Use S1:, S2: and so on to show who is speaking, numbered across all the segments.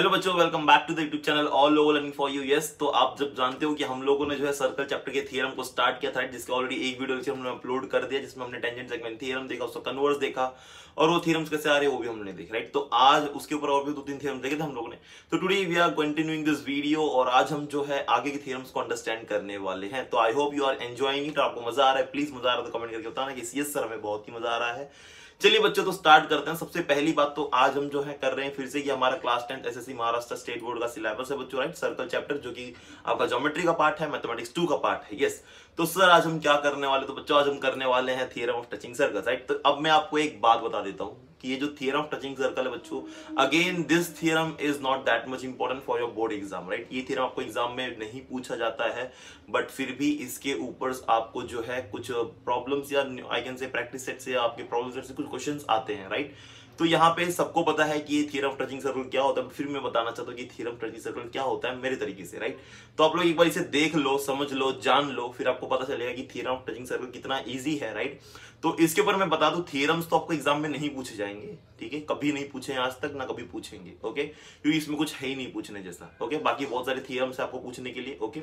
S1: Hello बच्चों, welcome back to the YouTube channel all over learning for you. Yes, तो आप जब जानते हो कि हम लोगों ने जो है सर्कल चैप्टर के थ्योरम को स्टार्ट किया था, जिसका ऑलरेडी एक वीडियो लेक्चर हमने अपलोड कर दिया, जिसमें हमने टेंजेंट सेगमेंट थ्योरम देखा, उसका कन्वर्स देखा और वो थ्योरम्स कैसे आ रहे हैं वो भी हमने देखे, राइट। तो आज उसके ऊपर और भी 2-3 थ्योरम देखे थे हम लोगों ने। तो today we are continuing this video और आज हम जो है आगे के थ्योरम्स को अंडरस्टैंड करने वाले हैं। तो I hope you are enjoying it. आपको मजा आ रहा है? प्लीज मजा आ रहा है तो कमेंट करके बताना कि यस सर, हमें बहुत ही मजा आ रहा है। चलिए बच्चों, तो स्टार्ट करते हैं। सबसे पहली बात तो आज हम जो है कर रहे हैं फिर से कि हमारा class 10 SSC Maharashtra state board का सिलेबस है बच्चों, राइट। सर्कल चैप्टर जो कि आपका ज्योमेट्री का पार्ट है, मैथमेटिक्स 2 का पार्ट है। यस, तो सर आज हम क्या करने वाले? तो बच्चों आज हम करने वाले हैं theorem of touching circle, right. तो अब मैं आपको एक बात बता देता हूं कि ये जो थ्योरम ऑफ टचिंग सर्कल है बच्चों, again this theorem is not that much important for your board exam, right. ये थ्योरम आपको एग्जाम में नहीं पूछा जाता है, बट फिर भी इसके ऊपर आपको जो है कुछ प्रॉब्लम्स या I can say practice set से आपके प्रॉब्लम सेट से कुछ क्वेश्चंस आते हैं, राइट। तो यहाँ पे सबको पता है कि ये थ्योरम ऑफ टचिंग सर्कल क्या होता है, फिर मैं बताना चाहता हूँ कि थ्योरम ऑफ टचिंग सर्कल क्या होता है मेरे तरीके से, राइट। तो आप लोग एक बार इसे देख लो, समझ लो, जान लो, फिर आपको पता चलेगा कि थ्योरम ऑफ टचिंग सर्कल कितना इजी है, राइट। तो इसके ऊपर मैं बता दूं, थ्योरम्स तो आपको एग्जाम में नहीं पूछे जाएंगे, ठीक है, कभी नहीं पूछे आज तक, ना कभी पूछेंगे, ओके, क्योंकि इसमें कुछ है ही नहीं पूछने जैसा, ओके। बाकी बहुत सारे थ्योरम्स है आपको पूछने के लिए, ओके।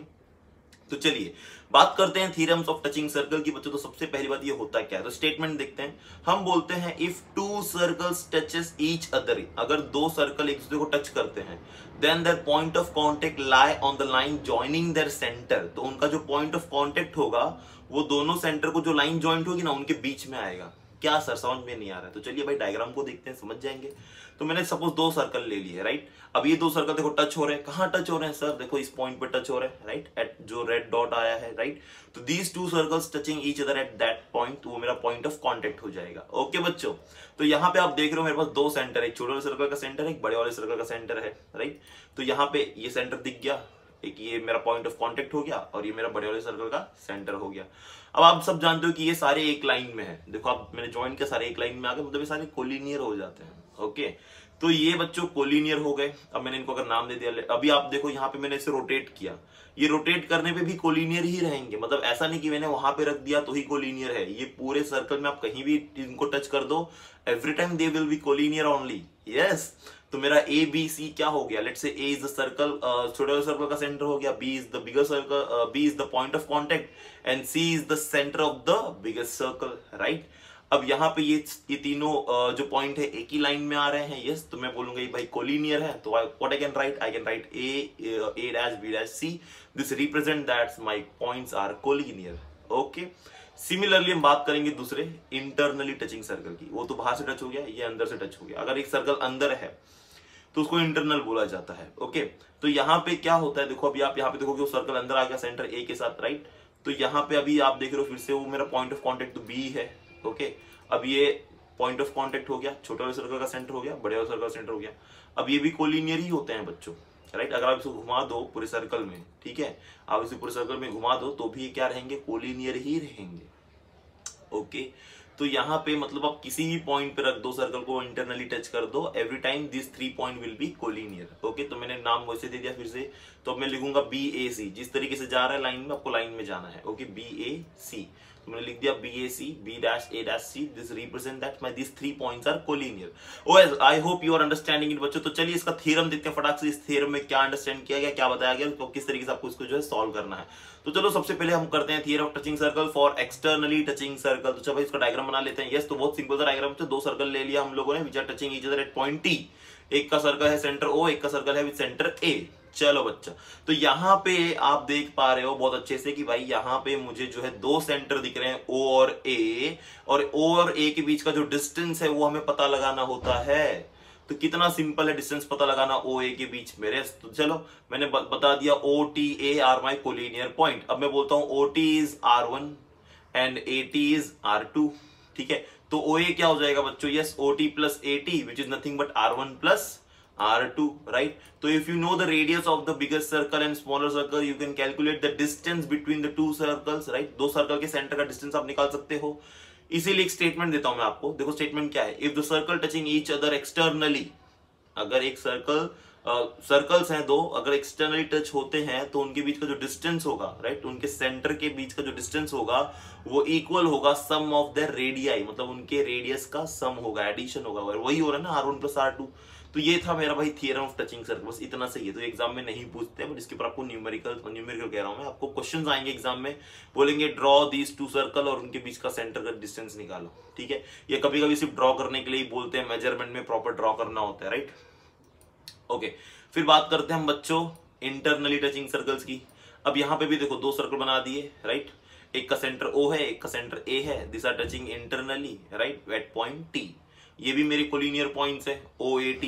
S1: तो चलिए बात करते हैं थ्योरम्स ऑफ टचिंग सर्कल की बच्चों। तो सबसे पहली बात ये होता क्या है, तो स्टेटमेंट देखते हैं। हम बोलते हैं if two circles touches each other, अगर दो सर्कल एक दूसरे को टच करते हैं, then their point of contact lie on the line joining their centre, तो उनका जो पॉइंट ऑफ कांटेक्ट होगा वो दोनों सेंटर को जो लाइन जॉइंट होगी ना उनके बीच में आएगा। क्या सर समझ में नहीं आ रहा है? तो चलिए भाई डायग्राम को देखते हैं, समझ जाएंगे। तो मैंने सपोज दो सर्कल ले लिए, राइट। अब ये दो सर्कल देखो टच हो रहे हैं, कहाँ टच हो रहे हैं सर? देखो इस पॉइंट पे टच हो रहे हैं, राइट, एट जो रेड डॉट आया है, राइट। तो these two circles touching each other at that point, वो मेरा पॉइंट ऑफ कांटेक्ट हो जाएगा, ओके बच्चों। तो यहाँ पे आप देख रहे हो मेरे पास दो सेंटर है, एक छोटे वाले सर्कल का सेंटर है, एक बड़े वाले सर्कल का सेंटर है, राइट। तो यहाँ पे ये सेंटर दिख गया, एक ये मेरा पॉइंट ऑफ कांटेक्ट हो गया और ये मेरा बड़े वाले सर्कल का सेंटर हो गया। अब आप सब जानते हो कि ये सारे एक लाइन में है। देखो आप मैंने ज्वाइन किया, सारे एक लाइन में आ गए, मतलब ये सारे कोलिनियर हो जाते हैं, ओके। तो ये बच्चों कोलिनियर हो गए। अब मैंने इनको अगर नाम दे दिया, अभी आप देखो यहाँ पे मैंने इसे रोटेट किया, ये रोटेट करने पे भी कोलिनियर ही रहेंगे, मतलब ऐसा नहीं कि मैंने वहां पे रख दिया तो ही कोलिनियर है। ये पूरे सर्कल में आप कहीं भी इनको टच कर दो, every time they will be collinear only, yes. तो मेरा ए बी सी क्या हो गया? Let's say A is the circle, छोटे वाले सर्कल का सेंटर हो गया, B is the bigger circle, B is the point of contact and C is the centre of the biggest circle, right. अब यहाँ पे ये तीनों जो पॉइंट है एक ही लाइन में आ रहे हैं, यस। तो मैं बोलूंगा ये भाई कोलिनियर है। तो what I can write A dash B dash C, this represent that's my points are collinear, okay. Similarly हम बात करेंगे दूसरे इंटरनली टचिंग सर्कल की। वो तो बाहर से टच हो गया, ये अंदर से टच हो गया। अगर एक सर्कल अंदर है तो उसको इंटरनल बोला जाता है, ओके। तो यहाँ पे क्या होता है, देखो अभी आप यहाँ पे देखो कि वो सर्कल अंदर आ गया सेंटर ए के साथ, राइट। तो यहाँ पे अभी आप देख रहे हो फिर से वो मेरा पॉइंट ऑफ कांटेक्ट तो बी है, ओके। अब ये पॉइंट ऑफ कांटेक्ट हो गया, छोटे वाले सर्कल का सेंटर हो गया, बड़े वाले सर्कल का सेंटर हो गया। अब ये भी कोलिनियर ही होते हैं बच्चों, राइट। अगर आप इसको घुमा दो पूरे सर्कल में, ठीक है, आप इसे पूरे सर्कल में घुमा दो तो भी ये क्या रहेंगे? कोलिनियर ही रहेंगे, ओके। तो यहाँ पे मतलब आप किसी भी पॉइंट पे रख दो सर्कल को, इंटरनली टच कर दो, every time this 3 point will be collinear, okay. तो मैंने नाम वैसे दे दिया फिर से। तो अब मैं लिखूंगा बी ए सी, जिस तरीके से जा रहा है लाइन में आपको लाइन में जाना है, ओके, बी ए सी। तो मैंने लिख दिया B A C, B dash A dash C, this represent that my this 3 points are collinear. So I hope you are understanding it बच्चों। तो चलिए इसका थ्योरम देखते हैं फटाक से। इस थ्योरम में क्या अंडरस्टैंड किया गया, क्या बताया गया, तो किस तरीके से आपको इसको जो है सॉल्व करना है। तो चलो सबसे पहले हम करते हैं theorem of touching circle for externally touching circle. तो चलो इसका डायग्राम बना लेते हैं। यस, तो बहुत सिंपल सा डायग्राम है। दो सर्कल ले लिया हम लोगों ने, which are touching each other at point T. एक का सर्कल है सेंटर ओ, एक का सर्कल है विद सेंटर ए। चलो बच्चा, तो यहाँ पे आप देख पा रहे हो बहुत अच्छे से कि भाई यहाँ पे मुझे जो है दो सेंटर दिख रहे हैं, ओ और ए, और ओ और ए के बीच का जो डिस्टेंस है वो हमें पता लगाना होता है। तो कितना सिंपल है डिस्टेंस पता लगाना ओ ए के बीच में। तो चलो मैंने बता दिया O T A R my collinear point. अब मैं बोलता हूं O T is R1 and A T is R2, ठीक है। तो ओ ए क्या हो जाएगा बच्चों? Yes, O T plus A T which is nothing but R1 plus R2, right? So if you know the radius of the biggest circle and smaller circle, you can calculate the distance between the two circles, right? दो circle के centre का distance आप निकाल सकते हो। इसीलिए एक statement देता हूं मैं आपको। देखो स्टेटमेंट क्या है, if the circle touching each other externally, अगर एक सर्कल्स हैं दो, अगर एक्सटर्नली टच होते हैं तो उनके बीच का जो डिस्टेंस होगा, राइट, उनके सेंटर के बीच का जो डिस्टेंस होगा वो इक्वल होगा सम ऑफ देयर रेडियाई, मतलब उनके रेडियस का सम होगा, एडिशन होगा, वही हो रहा है ना R1 प्लस R2। तो ये था मेरा भाई थियरम ऑफ टचिंग सर्कल, बस इतना सही है। तो एग्जाम में नहीं पूछते हैं, बट इसके ऊपर आपको न्यूमेरिकल कह रहा हूं मैं, आपको क्वेश्चंस आएंगे एग्जाम में, बोलेंगे ड्रॉ दीज टू सर्कल और उनके बीच का सेंटर का डिस्टेंस निकालो, ठीक है। ये कभी कभी सिर्फ ड्रॉ करने के लिए ही बोलते हैं, मेजरमेंट में प्रॉपर ड्रॉ करना होता है, राइट। ओके, फिर बात करते हैं हम बच्चों इंटरनली टचिंग सर्कल्स की। अब यहाँ पे भी देखो दो सर्कल बना दिए, राइट। एक का सेंटर O है, एक का सेंटर A है, this are touching internally, right, at point T। ये भी मेरे कोलिनियर पॉइंट्स है OAT,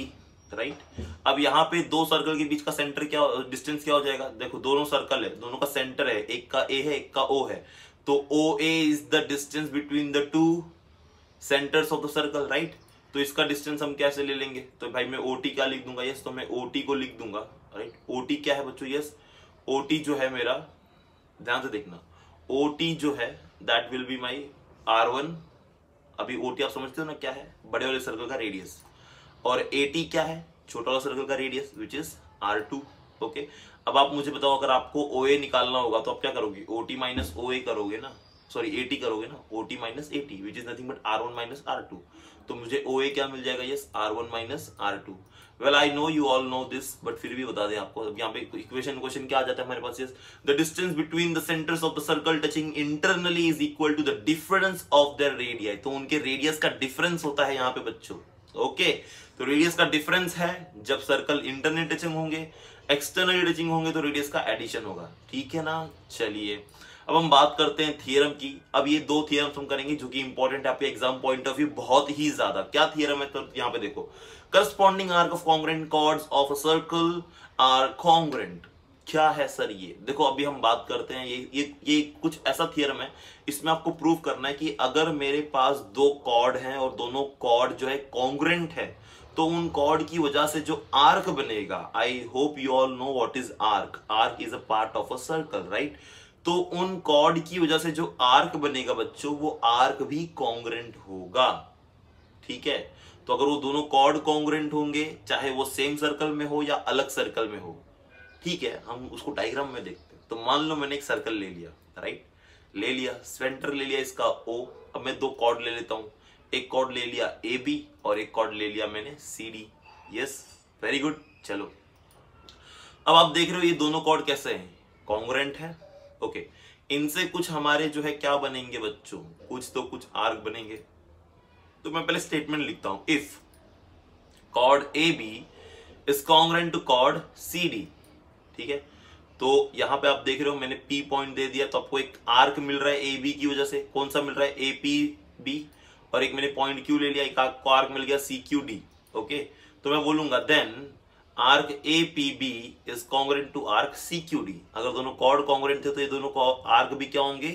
S1: राइट। अब यहाँ पे दो सर्कल के बीच का सेंटर क्या, डिस्टेंस क्या हो जाएगा, देखो दोनों सर्कल है, दोनों का सेंटर है, एक का A है एक का O है, तो OA is the distance between the two centres of the circle, right. तो इसका डिस्टेंस हम कैसे ले लेंगे, तो भाई मैं OT क्या लिख दूंगा, यस, तो मैं OT को लिख दूंगा, राइट। OT क्या है बच्चों, यस, OT जो है मेरा, ध्यान से देखना, OT जो है that will be my R1। अभी OT आप समझते हो ना क्या है, बड़े वाले सर्कल का रेडियस, और AT क्या है, छोटा वाला सर्कल का radius, which is R2। Okay, अब आप मुझे बताओ, अगर आपको OA निकालना होगा तो आप क्या करोगे, OT माइनस OA करोगे ना, सॉरी AT करोगे ना, OT minus AT which is nothing but R1 minus R2। तो मुझे OA क्या मिल जाएगा, yes, R1 minus R2। Well I know you all no this, but फिर भी बता दें आपको। अब यहाँ पे क्वेश्चन क्या आ जाता है हमारे पास, yes, the distance between the centres of the circle touching internally is equal to the difference of their radius. तो उनके रेडियस का डिफरेंस होता है यहाँ पे बच्चों, ओके। तो रेडियस का डिफरेंस है जब सर्कल इंटरनली टचिंग होंगे, एक्सटर्नली टचिंग होंगे तो रेडियस का एडिशन होगा, ठीक है ना। चलिए अब हम बात करते हैं थियरम की। अब ये दो थियरम्स हम करेंगे जो कि इंपॉर्टेंट है आपके एग्जाम पॉइंट ऑफ व्यू, बहुत ही ज्यादा। क्या थियरम है, तो यहाँ पे देखो, corresponding arc of congruent chords of a circle are congruent. क्या है सर ये, देखो अभी हम बात करते हैं, ये कुछ ऐसा थियरम है, इसमें आपको प्रूव करना है कि अगर मेरे पास दो कॉर्ड हैं और दोनों कॉर्ड जो है कॉन्ग्रुएंट है, तो उन कॉर्ड की वजह से जो आर्क बनेगा, आई hope you all know what is arc, arc is a part of a circle, right. तो उन कॉर्ड की वजह से जो आर्क बनेगा बच्चों, वो आर्क भी कॉन्ग्रुएंट होगा, ठीक है। तो अगर वो दोनों कॉर्ड कॉन्ग्रुएंट होंगे, चाहे वो सेम सर्कल में हो या अलग सर्कल में हो, ठीक है, हम उसको डायग्राम में देखते हैं। तो मान लो मैंने एक सर्कल ले लिया, राइट, ले लिया, सेंटर ले लिया इसका O। अब मैं दो कॉर्ड ले लेता हूं, एक कॉर्ड ले लिया AB और एक कॉर्ड ले लिया मैंने CD, यस, वेरी गुड। चलो अब आप देख रहे हो ये दोनों कॉर्ड कैसे हैं, कॉन्ग्रुएंट है, ओके। इनसे कुछ हमारे जो है क्या बनेंगे बच्चों, कुछ तो कुछ आर्क बनेंगे। तो मैं पहले स्टेटमेंट लिखता हूं, if chord AB is congruent to chord CD, ठीक है। तो यहां पे आप देख रहे हो मैंने P पॉइंट दे दिया, तो आपको एक आर्क मिल रहा है AB की वजह से, कौन सा मिल रहा है, APB, और एक मैंने पॉइंट Q ले लिया, एक आपको आर्क मिल गया CQD, ओके। तो मैं बोलूंगा then arc APB is congruent to arc CQD। अगर दोनों कॉर्ड कॉन्ग्रुएंट थे तो ये दोनों आर्क भी क्या होंगे,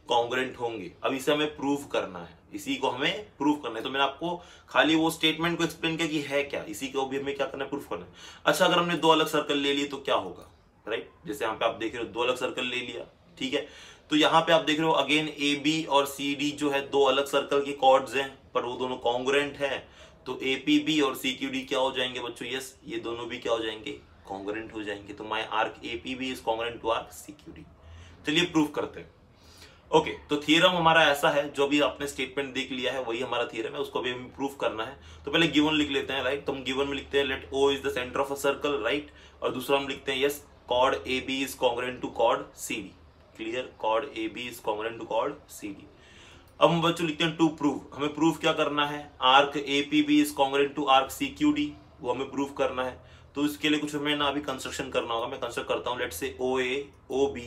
S1: कॉन्ग्रुएंट होंगे। अब इसे हमें प्रूव करना है, इसी को हमें प्रूव करना है। तो मैंने आपको खाली वो स्टेटमेंट को एक्सप्लेन किया कि है क्या, इसी को भी हमें क्या करना है, प्रूफ करना है। अच्छा, अगर हमने दो अलग सर्कल ले लिए तो क्या होगा, राइट। जैसे यहाँ पे आप देख रहे हो दो अलग सर्कल ले लिया, ठीक है। तो यहाँ पे आप देख रहे हो अगेन AB और CD जो है दो अलग सर्कल के कॉर्ड्स हैं, पर वो दोनों कॉन्ग्रुएंट है। तो APB और CQD क्या हो जाएंगे बच्चों, यस, ये दोनों भी क्या हो जाएंगे, कॉन्ग्रुएंट हो जाएंगे। तो my arc APB is congruent to arc CQD। चलिए प्रूव करते हैं। ओके, तो थियरम हमारा ऐसा है, जो भी आपने स्टेटमेंट देख लिया है वही हमारा थियरम है, उसको भी हमें प्रूव करना है। तो पहले गिवन लिख लेते हैं, राइट। तो हम गिवन में लिखते हैं let O is the centre of a circle, right. और दूसरा हम लिखते हैं yes, chord AB is congruent to chord CD, clear, chord AB is congruent to chord CD। अब हम बच्चों लिखते हैं टू प्रूव, हमें प्रूव क्या करना है, arc APB is congruent to arc CQD, वो हमें प्रूव करना है। तो इसके लिए कुछ हमें ना अभी कंस्ट्रक्शन करना होगा, मैं कंस्ट्रक्ट करता हूँ। लेट से OA, OB,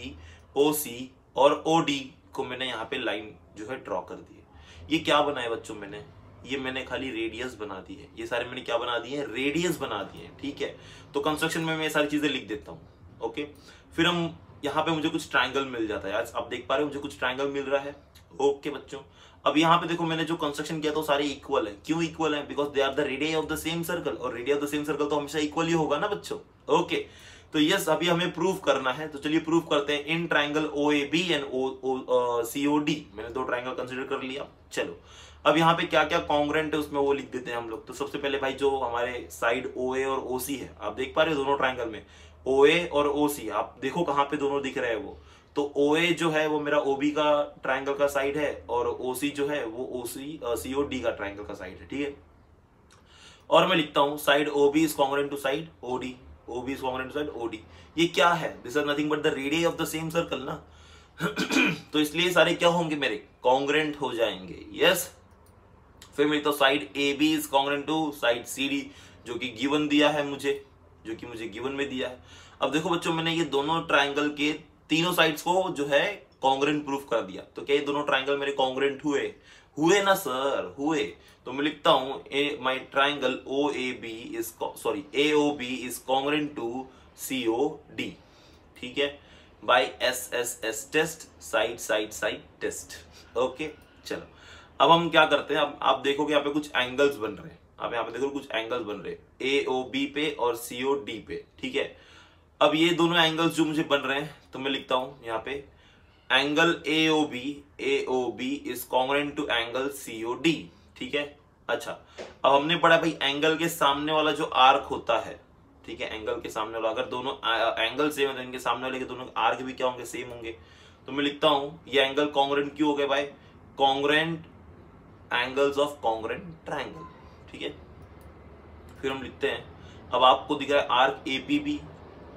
S1: OC और OD को मैंने यहाँ पे लाइन जो है ड्रॉ कर दी है। ये क्या बनाया बच्चों मैंने, ये मैंने खाली रेडियस बना दी है, ये सारे मैंने क्या बना दिए हैं, रेडियस बना दिए हैं, ठीक है। तो कंस्ट्रक्शन में मैं ये सारी चीजें लिख देता हूँ, ओके। फिर हम यहाँ पे मुझे कुछ ट्रायंगल मिल जाता है, आज आप देख पा रहे हो मुझे कुछ ट्रायंगल मिल रहा है, ओके बच्चों। अब यहाँ पे देखो मैंने जो कंस्ट्रक्शन किया तो सारे इक्वल है, क्यों इक्वल है, because they are the radius of the same circle, और radius of the same circle तो हमेशा इक्वल ही होगा ना बच्चों, ओके। तो यस, अभी हमें प्रूव करना है, तो चलिए प्रूव करते हैं। In triangle OAB and COD, मैंने दो ट्रायंगल कंसीडर कर लिया। चलो अब यहाँ पे क्या क्या कॉन्ग्रुएंट है उसमें वो लिख देते हैं हम लोग। तो सबसे पहले भाई जो हमारे साइड OA और OC है, आप देख पा रहे हो दोनों ट्रायंगल में OA और OC, आप देखो कहाँ पे दोनों दिख रहे हैं वो। तो OA जो है वो मेरा OB का ट्रायंगल का साइड है, और OC जो है वो COD का ट्रायंगल का साइड है, ठीक है। और मैं लिखता हूं side OB is congruent to side OD, OB is congruent to side OD। ये क्या है? This is nothing but the radius of the same circle ना। तो इसलिए सारे क्या होंगे मेरे? कॉन्ग्रुएंट हो जाएंगे। यस। फिर मैं लिखता हूं side AB is congruent to side CD, जो कि गिवन दिया है मुझे, जो कि मुझे गिवन में दिया है। अब देखो बच्चों, मैंने ये दोनों ट्राइंगल के तीनों साइड्स को जो है कॉन्ग्रुएंट प्रूफ कर दिया। तो क्या ये दोनों ट्राइंगल मेरे कॉन्ग्रुएंट हुए? हुए ना सर, हुए। तो मैं लिखता हूं my triangle AOB is congruent to COD, ठीक है, by SSS test, side side side test. Okay, चलो अब हम क्या करते हैं, अब आप देखोगे यहाँ पे कुछ एंगल्स बन रहे हैं। आप यहाँ पे देखो कुछ एंगल्स बन रहे हैं AOB पे और COD पे, ठीक है। अब ये दोनों एंगल्स जो मुझे बन रहे हैं, तो मैं लिखता हूं यहाँ पे angle AOB is congruent to angle COD, ठीक है। अच्छा, अब हमने पढ़ा भाई एंगल के सामने वाला जो आर्क होता है, ठीक है, एंगल के सामने वाला, अगर दोनों एंगल सेम है तो इनके सामने वाले के दोनों आर्क भी क्या होंगे? सेम होंगे। तो मैं लिखता हूं ये एंगल कॉन्ग्रुएंट क्यों हो गए भाई? Congruent angles of congruent triangle, ठीक है। फिर हम लिखते हैं, अब आपको दिख रहा है आर्क APB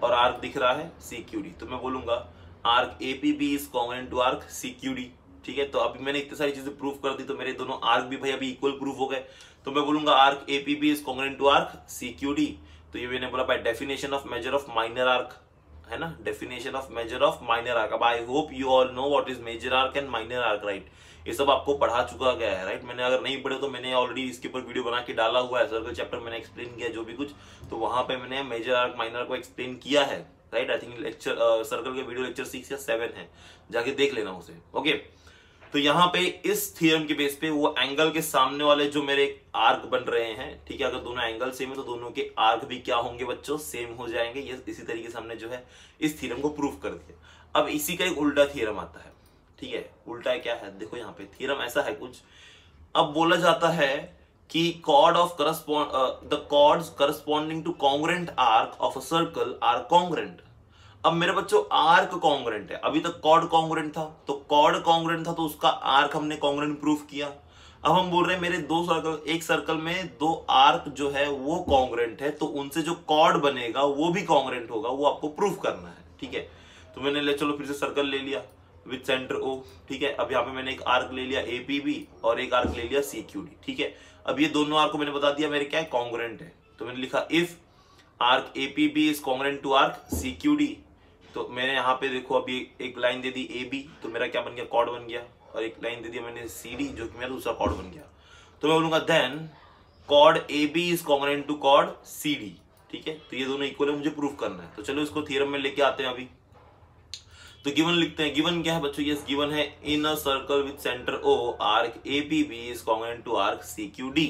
S1: और आर्क दिख रहा है CQD, तो मैं बोलूंगा arc APB is congruent to arc CQD, ठीक है। तो अभी मैंने इतनी सारी चीजें प्रूफ कर दी, तो मेरे दोनों आर्क भी भाई अभी इक्वल प्रूफ हो गए। तो मैं बोलूंगा arc APB is congruent to arc CQD। तो ये मैंने बोला by definition of major of minor arc, है ना, definition of major of minor arc. अब I hope you all know what is major arc and minor arc, right. ये सब आपको पढ़ा चुका गया है, राइट। मैंने अगर नहीं पढ़े तो मैंने ऑलरेडी इसके ऊपर वीडियो बना के डाला हुआ है, सर्कल चैप्टर मैंने एक्सप्लेन किया जो भी कुछ, तो वहां पे मैंने मेजर आर्क माइनर आर्क को एक्सप्लेन किया है, right. I think lecture circle के वीडियो लेक्चर 6 या 7 है, जाके देख लेना उसे। ओके, तो यहाँ पे इस थ्योरम के बेस पे वो एंगल के सामने वाले जो मेरे आर्क बन रहे हैं, ठीक है, अगर दोनों एंगल सेम है तो दोनों के आर्क भी क्या होंगे बच्चों? सेम हो जाएंगे। ये इसी तरीके से हमने जो है इस थ्योरम को प्रूफ कर दिया। अब इसी का एक उल्टा थ्योरम आता है, ठीक है। उल्टा क्या है? देखो यहाँ पे थ्योरम ऐसा है कुछ, अब बोला जाता है कि chord of the chords corresponding to congruent arc of a circle are congruent। अब मेरे बच्चों आर्क कॉन्ग्रुएंट है, अभी तक कॉर्ड कॉन्ग्रुएंट था, तो कॉर्ड कॉन्ग्रुएंट था तो उसका आर्क हमने कॉन्ग्रुएंट प्रूफ किया। अब हम बोल रहे हैं मेरे दो सर्कल, एक सर्कल में दो आर्क जो है वो कॉन्ग्रुएंट है, तो उनसे जो कॉर्ड बनेगा वो भी कॉन्ग्रुएंट होगा, वो आपको प्रूफ करना है, ठीक है। तो मैंने चलो फिर से सर्कल ले लिया विद सेंटर O, ठीक है। अब यहाँ पे मैंने एक आर्क ले लिया APB और एक आर्क ले लिया CQD, ठीक है। अब ये दोनों आर्क को मैंने बता दिया मेरे क्या है? कॉन्ग्रुएंट है। तो मैंने लिखा if arc APB is congruent to arc CQD, तो मैंने यहाँ पे देखो अभी एक लाइन दे दी AB, तो मेरा क्या बन गया? कॉर्ड बन गया। और एक लाइन दे दिया मैंने CD, जो कि मेरा दूसरा कॉर्ड बन गया। तो मैं बोलूंगा then chord AB is congruent to chord CD, ठीक है। तो ये दोनों इक्वल है, मुझे प्रूफ करना है। तो चलो इसको थ्योरम में लेके आते हैं अभी। तो गिवन लिखते हैं। गिवन क्या है बच्चों? यस, गिवन है in a circle with center O arc APB is congruent to arc CQD।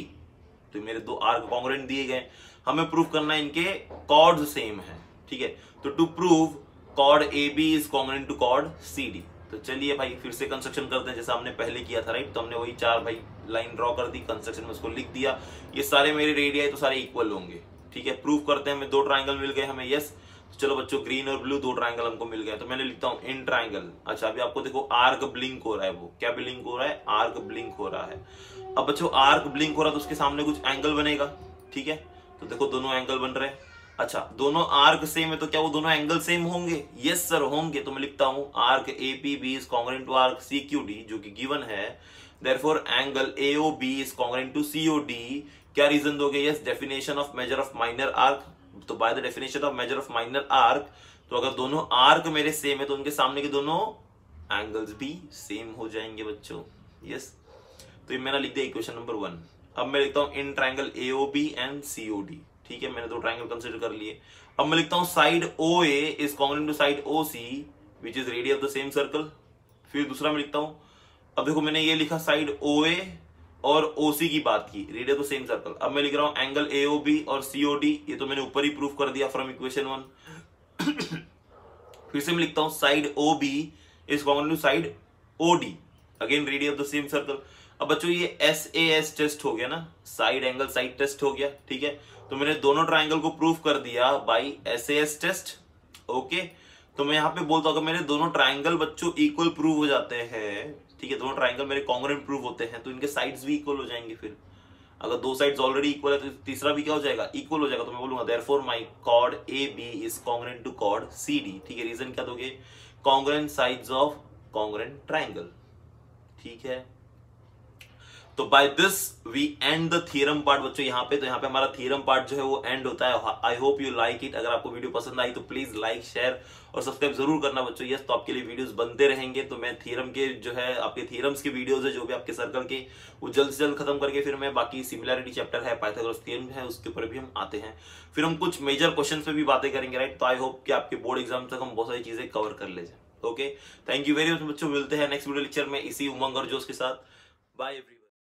S1: तो मेरे दो आर्क कॉन्ग्रुएंट दिए गए, हमें प्रूफ करना है इनके कॉर्ड्स सेम है, ठीक है। तो to prove chord AB is congruent to chord CD, तो चलिए भाई फिर से कंस्ट्रक्शन करते हैं जैसा हमने पहले किया था, राइट। तो हमने वही चार भाई लाइन ड्रॉ कर दी, कंस्ट्रक्शन में उसको लिख दिया। ये सारे मेरे रेडियाई तो सारे इक्वल होंगे, ठीक है। प्रूफ करते हैं, हमें दो ट्राइंगल मिल गए हमें, यस। तो चलो बच्चों ग्रीन और ब्लू दो ट्राइंगल हमको मिल गया, तो मैंने लिखता हूँ इन ट्राइंगल। अच्छा, अभी आपको देखो आर्क ब्लिंक हो रहा है, वो क्या ब्लिंक हो रहा है? आर्क ब्लिंक हो रहा है। अब बच्चों आर्क ब्लिंक हो रहा है तो उसके सामने कुछ एंगल बनेगा, ठीक है। तो देखो दोनों एंगल बन रहे हैं। अच्छा, दोनों आर्क सेम है तो क्या वो दोनों एंगल सेम होंगे? यस सर होंगे। तो मैं लिखता हूं arc APB is congruent to arc CQD, जो कि गिवन है। Therefore angle AOB is congruent to COD। क्या रीजन दोगे? Yes, definition of major of minor arc. तो by the definition of major of minor arc, तो अगर दोनों arc मेरे सेम है तो उनके सामने के दोनों एंगल्स भी सेम हो जाएंगे बच्चों, यस। तो ये मैंने लिख दिया इक्वेशन नंबर 1। अब मैं लिखता हूं in triangle AOB and COD, ठीक है। मैंने दो ट्राइंगल कंसीडर कर लिए। अब मैं लिखता हूं side OA is congruent to side OC which is radius of the same circle. फिर दूसरा मैं लिखता हूं, अब देखो मैंने ये लिखा साइड OA और OC की बात की, रेडियस ऑफ सेम सर्कल। अब मैं लिख रहा हूं एंगल AOB और COD, ये तो मैंने ऊपर ही प्रूफ कर दिया फ्रॉम इक्वेशन 1। फिर से मैं लिखता हूं side OB is congruent to side OD, again radius of the same circle. अब बच्चों ये SAS टेस्ट हो गया ना, साइड एंगल साइड टेस्ट हो गया, ठीक है। तो मैंने दोनों ट्राइंगल को प्रूफ कर दिया बाय SAS टेस्ट, ओके। तो मैं यहाँ पे बोलता हूँ अगर मेरे दोनों ट्राइंगल बच्चों इक्वल प्रूव हो जाते हैं, ठीक है, दोनों ट्राइंगल मेरे कॉन्ग्रुएंट प्रूव होते हैं, तो इनके साइड्स भी इक्वल हो जाएंगे फिर। अगर दो साइड्स ऑलरेडी इक्वल है तो तीसरा भी क्या हो जाएगा, इक्वल हो जाएगा। तो मैं बोलूंगा therefore my chord A B is congruent to chord C D. ठीक है, रीजन क्या दोगे, congruent sides of congruent triangle. ठीक है, तो by this we end the theorem part बच्चों यहाँ पे। तो यहाँ पे हमारा थ्योरम पार्ट जो है वो एंड होता है। आई होप यू लाइक इट। अगर आपको वीडियो पसंद आई तो प्लीज लाइक शेयर और सब्सक्राइब जरूर करना बच्चों। यस, तो आपके लिए वीडियोस बनते रहेंगे। तो मैं थ्योरम के जो है आपके थ्योरम्स के वीडियोस है जो भी आपके सर्कल के, वो जल्द से जल्द खत्म करके फिर मैं बाकी सिमिलैरिटी चैप्टर है, पाइथागोरस थ्योरम है, उसके ऊपर भी हम आते हैं। फिर हम कुछ मेजर क्वेश्चन पे भी बातें करेंगे, राइट। तो आई होप कि आपके बोर्ड एग्जाम तक हम बहुत सारी चीजें कवर कर ले जाए। Okay, thank you very much बच्चों। मिलते हैं नेक्स्ट वीडियो लेक्चर में इसी उमंग और जोश के साथ। Bye everyone.